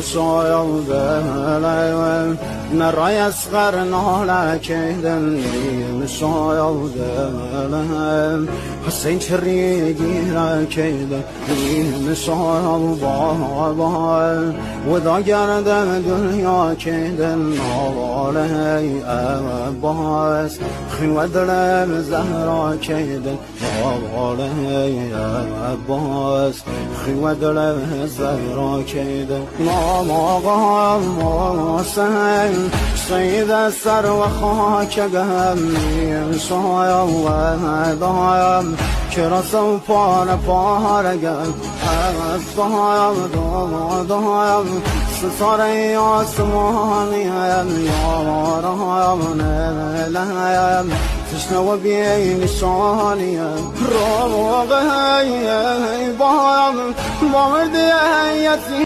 شاید دلم نرای اسقر ناله کدن شاید دلم حسین چری گیره کدن شاید بابا و دا گردم دنیا کدن ناله عباس خیوه دلم زهرا کدن ناله عباس خیوه دلم زهرا کدن نام آقا حسین سید سر و خاک گمیم شایم و دایم که رسم پاره گم از دایم ستاره آسمانیم یارم نلیم تشنه و بی نشانیم روغه بایم بامردیتی